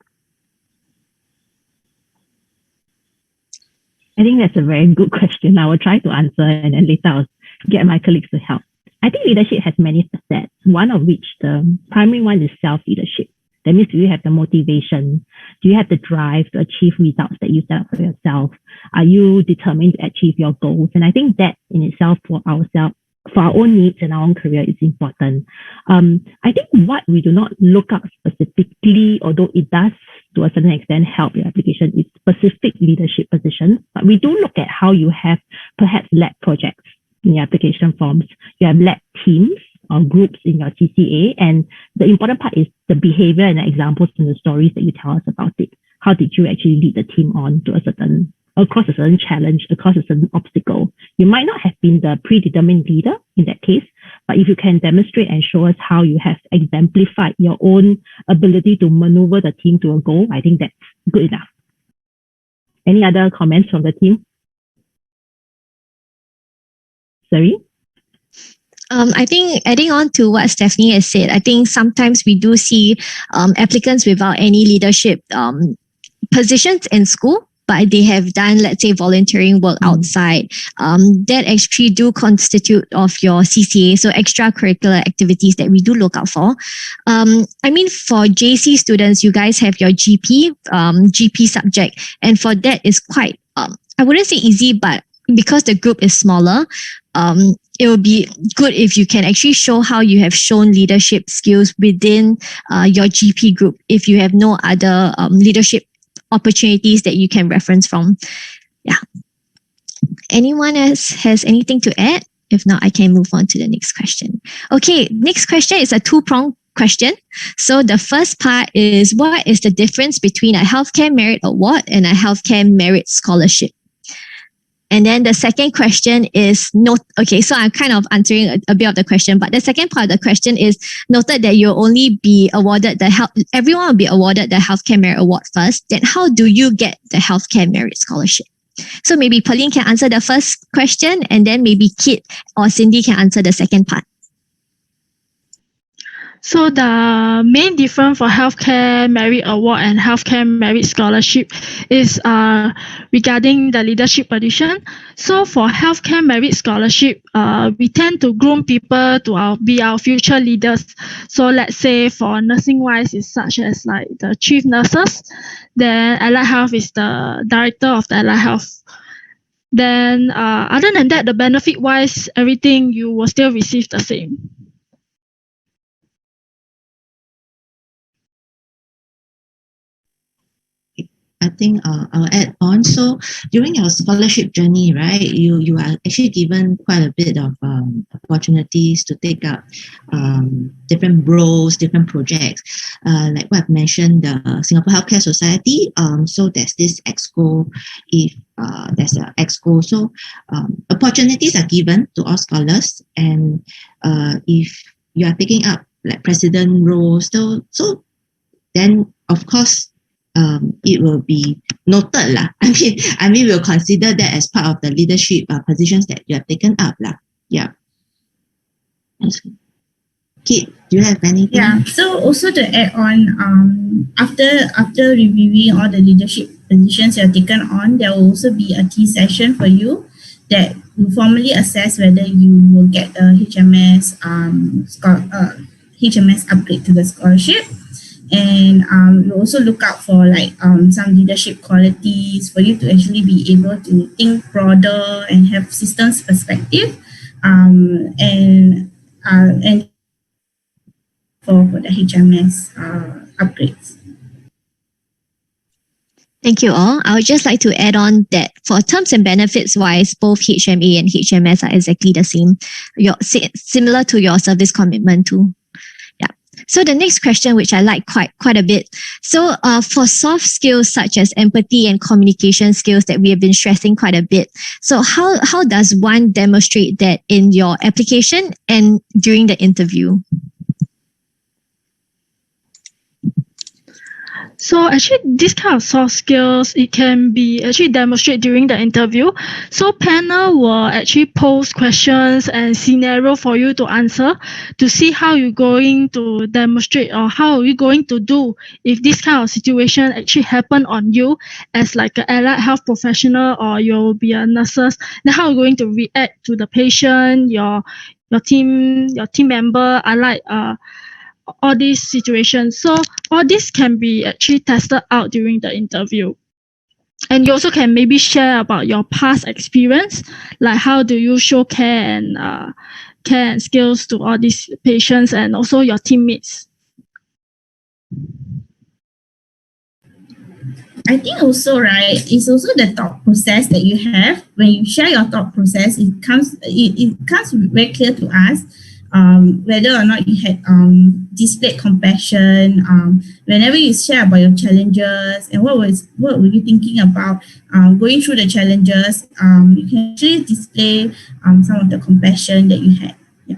I think that's a very good question. I will try to answer and then later I'll get my colleagues to help. I think leadership has many facets, one of which the primary one is self-leadership. That means do you have the motivation? Do you have the drive to achieve results that you set up for yourself? Are you determined to achieve your goals? And I think that in itself for ourselves, for our own needs and our own career is important. I think what we do not look up specifically, although it does to a certain extent help your application, is specific leadership positions. But we do look at how you have perhaps led projects in your application forms. You have led teams or groups in your TCA. And the important part is the behavior and the examples and the stories that you tell us about it. How did you actually lead the team on to across a certain challenge, across a certain obstacle? You might not have been the predetermined leader in that case, but if you can demonstrate and show us how you have exemplified your own ability to maneuver the team to a goal, I think that's good enough. Any other comments from the team? Sorry? I think adding on to what Stephanie has said, I think sometimes we do see applicants without any leadership positions in school, but they have done, let's say, volunteering work outside. That actually do constitute of your CCA, so extracurricular activities that we do look out for. I mean, for JC students, you guys have your GP subject, and for that is quite, I wouldn't say easy, but because the group is smaller, it will be good if you can actually show how you have shown leadership skills within your GP group if you have no other leadership opportunities that you can reference from. Yeah. Anyone else has anything to add? If not, I can move on to the next question. Okay, next question is a two-pronged question. So the first part is, what is the difference between a healthcare merit award and a healthcare merit scholarship? And then the second question is okay, so I'm kind of answering a bit of the question, but the second part of the question is noted that you'll only be awarded everyone will be awarded the Healthcare Merit Award first. Then how do you get the Healthcare Merit Scholarship? So maybe Pauline can answer the first question, and then maybe Kit or Cindy can answer the second part. So the main difference for Healthcare Merit Award and Healthcare Merit Scholarship is regarding the leadership position. So for Healthcare Merit Scholarship, we tend to groom people to be our future leaders. So let's say for nursing wise, it's such as like the chief nurses. Then Allied Health is the director of the Allied Health. Then other than that, the benefit wise, everything you will still receive the same. I think I'll add on. So during your scholarship journey, right, you are actually given quite a bit of opportunities to take up different roles, different projects. Like what I've mentioned, the Singapore Healthcare Society. So there's this exco. If there's an exco, so opportunities are given to all scholars, and if you are taking up like president roles, so then of course. It will be noted lah. I mean, we'll consider that as part of the leadership positions that you have taken up lah. Yeah. Kit, do you have anything? Yeah. So also to add on, after reviewing all the leadership positions you have taken on, there will also be a tea session for you that will formally assess whether you will get a HMS HMS upgrade to the scholarship. And we also look out for like some leadership qualities for you to actually be able to think broader and have systems perspective, and for the HMS upgrades. Thank you all. I would just like to add on that for terms and benefits wise, both HMA and HMS are exactly the same. Similar to your service commitment too. So the next question, which I like quite a bit. So for soft skills such as empathy and communication skills that we have been stressing quite a bit. So how does one demonstrate that in your application and during the interview? So actually, this kind of soft skills, it can be actually demonstrated during the interview. So panel will actually pose questions and scenario for you to answer to see how you're going to demonstrate or how are you going to do if this kind of situation actually happen on you as like an allied health professional, or you'll be a nurse. Then how are you going to react to the patient, your team member, allied all these situations. So all this can be actually tested out during the interview. And you also can maybe share about your past experience, like how do you show care and skills to all these patients and also your teammates. I think also, right, it's also the thought process that you have. When you share your thought process, it comes very clear to us whether or not you had displayed compassion, whenever you share about your challenges and what were you thinking about going through the challenges, you can actually display some of the compassion that you had. Yeah.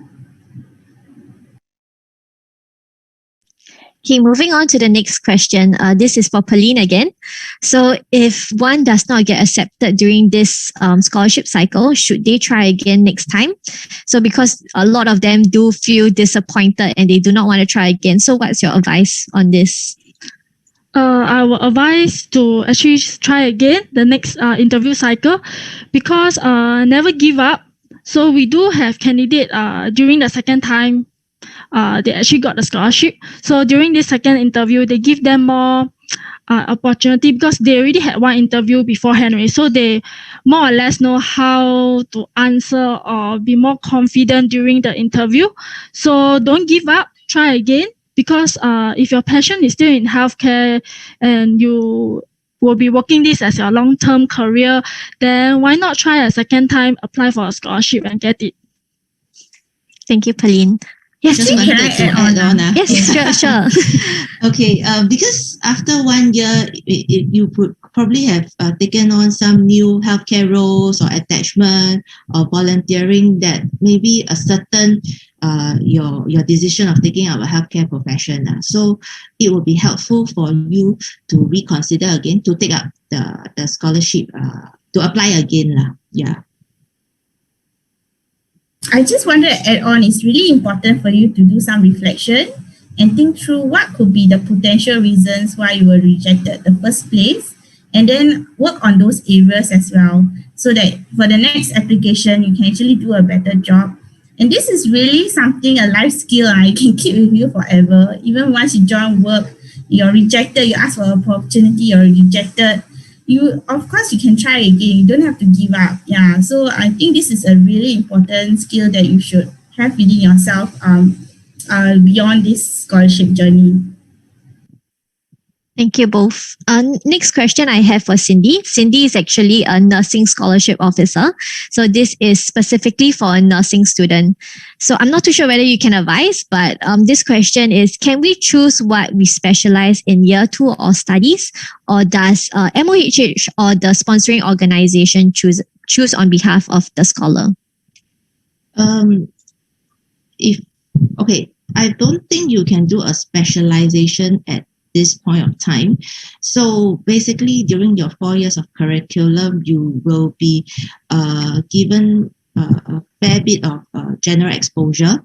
Okay, moving on to the next question. This is for Pauline again. So if one does not get accepted during this scholarship cycle, should they try again next time? So because a lot of them do feel disappointed and they do not want to try again. So what's your advice on this? I will advise to actually try again the next interview cycle, because never give up. So we do have candidate during the second time. They actually got the scholarship. So during this second interview, they give them more opportunity because they already had one interview beforehand, right? So they more or less know how to answer or be more confident during the interview. So don't give up, try again, because if your passion is still in healthcare and you will be working this as your long-term career, then why not try a second time, apply for a scholarship and get it. Thank you, Pauline. Yes, Just wanted to add on. Yes, sure. Okay, because after 1 year, you would probably have taken on some new healthcare roles or attachment or volunteering that maybe a certain your decision of taking up a healthcare profession. So it will be helpful for you to reconsider again to take up the scholarship, to apply again. Yeah. I just wanted to add on, it's really important for you to do some reflection and think through what could be the potential reasons why you were rejected in the first place, and then work on those areas as well, so that for the next application, you can actually do a better job. And this is really something, a life skill, and it can keep with you forever. Even once you join work, you're rejected, you ask for an opportunity, you're rejected. Of course, you can try again. You don't have to give up. Yeah. So I think this is a really important skill that you should have within yourself beyond this scholarship journey. Thank you both. Next question I have for Cindy. Cindy is actually a nursing scholarship officer. So this is specifically for a nursing student. So I'm not too sure whether you can advise, but this question is, can we choose what we specialize in year 2 or studies? Or does MOHH or the sponsoring organization choose on behalf of the scholar? I don't think you can do a specialization at this point of time. So basically, during your 4 years of curriculum, you will be given a fair bit of general exposure.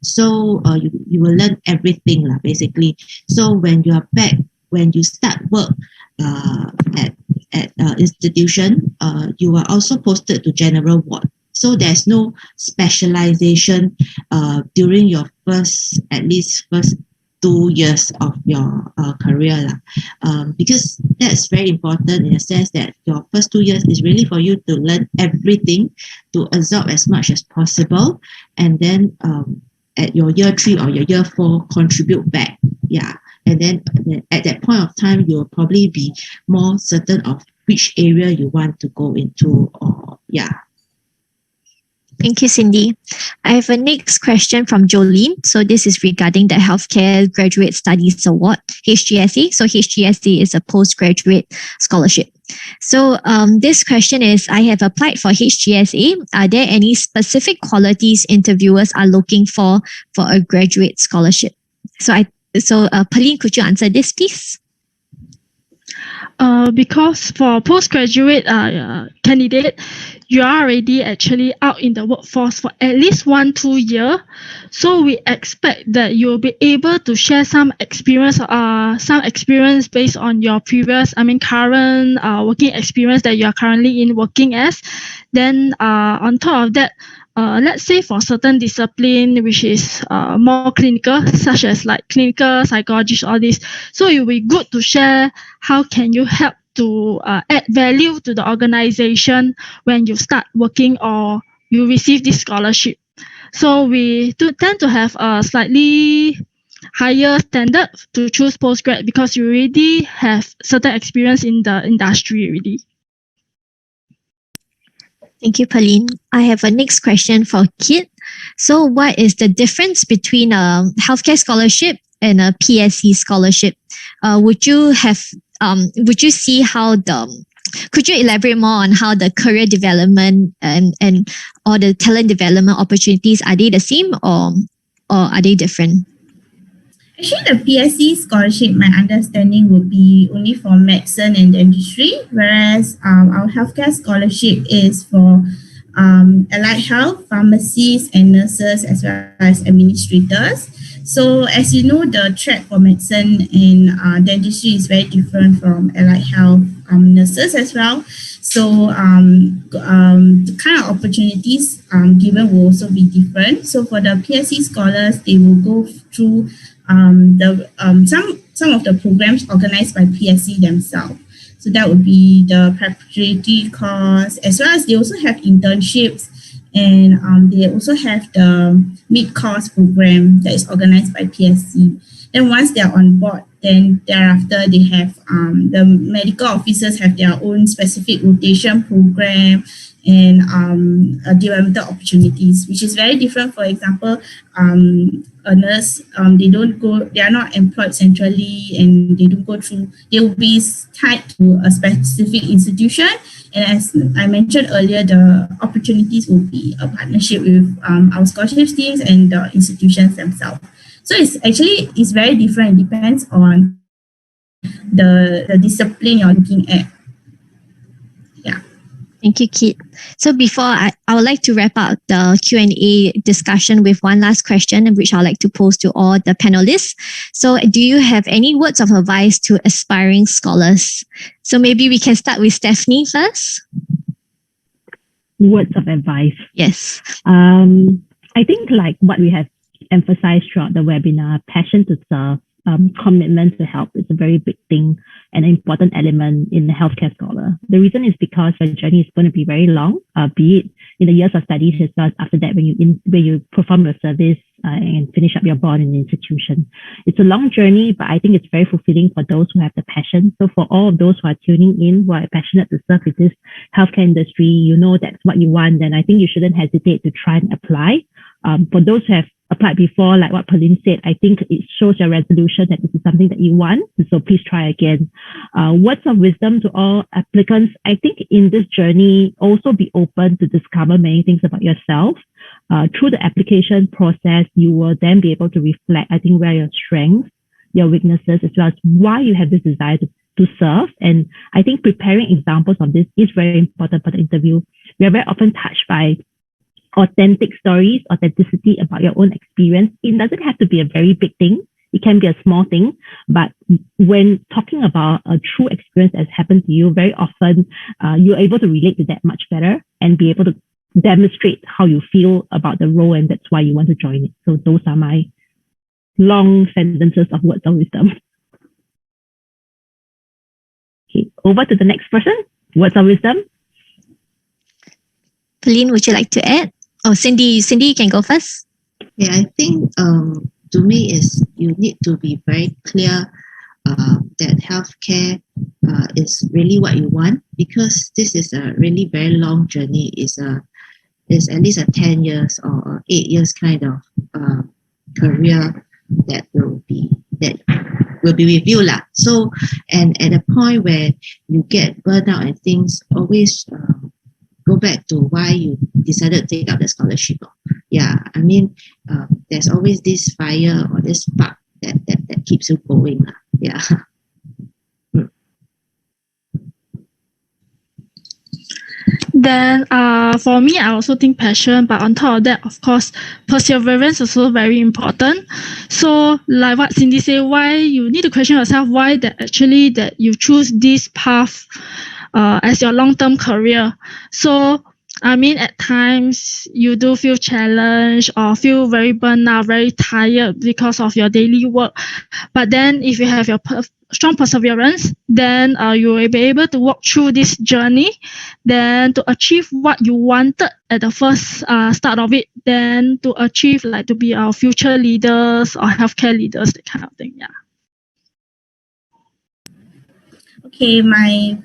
So you will learn everything, basically. So when you start work at institution, you are also posted to general ward. So there's no specialization during your first 2 years of your career, because that's very important in the sense that your first 2 years is really for you to learn everything, to absorb as much as possible, and then at your year 3 or your year 4 contribute back. And then at that point of time, you'll probably be more certain of which area you want to go into. Thank you, Cindy. I have a next question from Jolene. So this is regarding the Healthcare Graduate Studies Award, HGSA. So HGSA is a postgraduate scholarship. So this question is, I have applied for HGSA. Are there any specific qualities interviewers are looking for a graduate scholarship? So Pauline, could you answer this, please? Because for postgraduate candidate, you are already actually out in the workforce for at least 1-2 years. So we expect that you'll be able to share some experience based on your previous, current working experience that you are currently working as. Then on top of that, let's say for certain discipline which is more clinical, such as like clinical psychologist, all this. So it will be good to share how can you help to add value to the organization when you start working or you receive this scholarship. So we tend to have a slightly higher standard to choose postgrad because you already have certain experience in the industry already. Thank you, Pauline. I have a next question for Kit. So what is the difference between a healthcare scholarship and a PSC scholarship? Would you see how could you elaborate more on how the career development and or the talent development opportunities, are they the same or are they different? Actually, the PSC scholarship, my understanding, would be only for medicine and dentistry, whereas our healthcare scholarship is for allied health, pharmacists and nurses, as well as administrators. So as you know, the track for medicine and dentistry is very different from allied health nurses as well. So the kind of opportunities given will also be different. So for the PSC scholars, they will go through some of the programs organized by PSC themselves. So that would be the preparatory course, as well as they also have internships, and they also have the mid-course program that is organized by PSC. Then once they're on board, then thereafter they have the medical officers have their own specific rotation program, and developmental opportunities, which is very different. For example, a nurse, they are not employed centrally, and they don't go through, they will be tied to a specific institution. And as I mentioned earlier, the opportunities will be a partnership with our scholarship teams and the institutions themselves. So it's very different. It depends on the discipline you're looking at. Yeah. Thank you, Kit. So before I would like to wrap up the Q&A discussion with one last question, which I'd like to pose to all the panelists. So do you have any words of advice to aspiring scholars? So maybe we can start with Stephanie first. Words of advice. Yes. I think like what we have emphasized throughout the webinar, passion to serve, commitment to help is a very big thing and an important element in the healthcare scholar. The reason is because your journey is going to be very long, be it in the years of studies as well as after that when you perform your service and finish up your bond in the institution. It's a long journey, but I think it's very fulfilling for those who have the passion. So for all of those who are tuning in, who are passionate to serve with this healthcare industry, you know that's what you want, then I think you shouldn't hesitate to try and apply. For those who have applied before, like what Pauline said, I think it shows your resolution that this is something that you want. So please try again. Words of wisdom to all applicants. I think in this journey, also be open to discover many things about yourself. Through the application process, you will then be able to reflect, I think, where your strengths, your weaknesses, as well as why you have this desire to serve. And I think preparing examples of this is very important for the interview. We are very often touched by authentic stories, authenticity about your own experience. It doesn't have to be a very big thing. It can be a small thing. But when talking about a true experience that's happened to you, very often you're able to relate to that much better and be able to demonstrate how you feel about the role, and that's why you want to join it. So those are my long sentences of words of wisdom. Okay, over to the next person. Words of wisdom. Pauline, would you like to add? Oh, Cindy, you can go first. Yeah, I think to me is you need to be very clear that healthcare is really what you want, because this is a really very long journey. It's at least a 10 years or 8 years kind of career that will be with you lah. So, and at a point where you get burnt out and things, always go back to why you decided to take up the scholarship. Yeah, I mean, there's always this fire or this spark that keeps you going. Yeah. Then for me, I also think passion, but on top of that, of course, perseverance is also very important. So like what Cindy said, why you need to question yourself why that you choose this path as your long-term career. So I mean, at times you do feel challenged or feel very burnt out, very tired because of your daily work. But then if you have your strong perseverance, then you will be able to walk through this journey, then to achieve what you wanted at the first start of it, then to achieve like to be our future leaders or healthcare leaders, that kind of thing. Yeah. Okay, my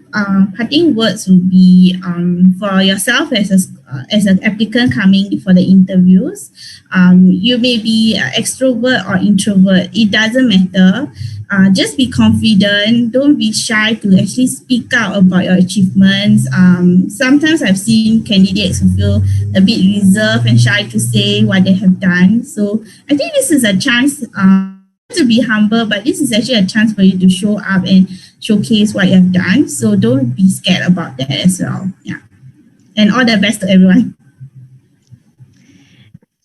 parting words would be for yourself as an applicant coming for the interviews. You may be extrovert or introvert. It doesn't matter. Just be confident. Don't be shy to actually speak out about your achievements. Sometimes I've seen candidates who feel a bit reserved and shy to say what they have done. So I think this is a chance to be humble, but this is actually a chance for you to show up and showcase what you have done. So don't be scared about that as well. Yeah. And all the best to everyone.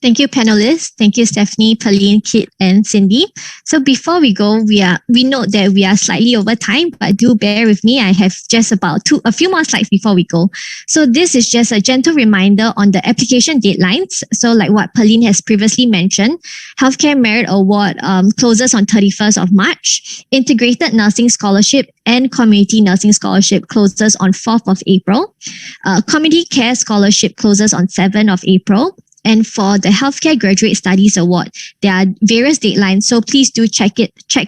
Thank you, panelists. Thank you, Stephanie, Pauline, Kit, and Cindy. So before we go, we note that we are slightly over time, but do bear with me. I have just about a few more slides before we go. So this is just a gentle reminder on the application deadlines. So like what Pauline has previously mentioned, Healthcare Merit Award closes on 31st of March. Integrated Nursing Scholarship and Community Nursing Scholarship closes on 4th of April. Community Care Scholarship closes on 7th of April. And for the Healthcare Graduate Studies Award, there are various deadlines, so please do check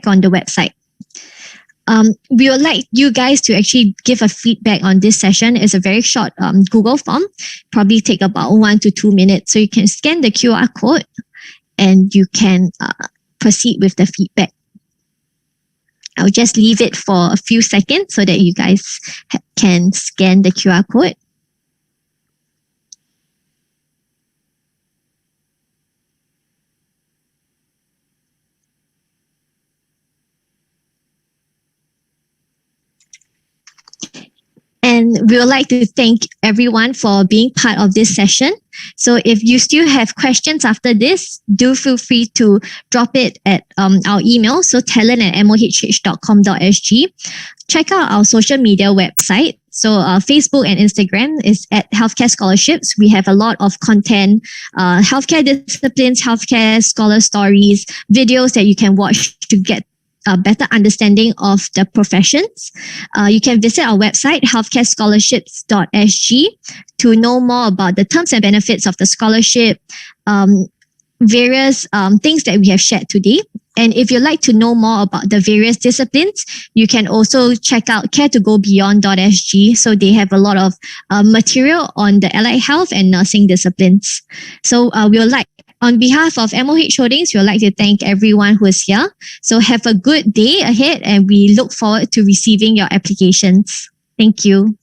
on the website. we would like you guys to actually give a feedback on this session. It's a very short Google form, probably take about 1 to 2 minutes. So you can scan the QR code and you can proceed with the feedback. I'll just leave it for a few seconds so that you guys can scan the QR code. And we would like to thank everyone for being part of this session. So if you still have questions after this, do feel free to drop it at our email, so talent@mohh.com.sg. Check out our social media website. So Facebook and Instagram is at Healthcare Scholarships. We have a lot of content, healthcare disciplines, healthcare scholar stories, videos that you can watch to get a better understanding of the professions. You can visit our website, healthcarescholarships.sg, to know more about the terms and benefits of the scholarship, various things that we have shared today. And if you'd like to know more about the various disciplines, you can also check out caretogobeyond.sg. So they have a lot of material on the allied health and nursing disciplines. So we would like, on behalf of MOH Holdings, we would like to thank everyone who is here. So have a good day ahead, and we look forward to receiving your applications. Thank you.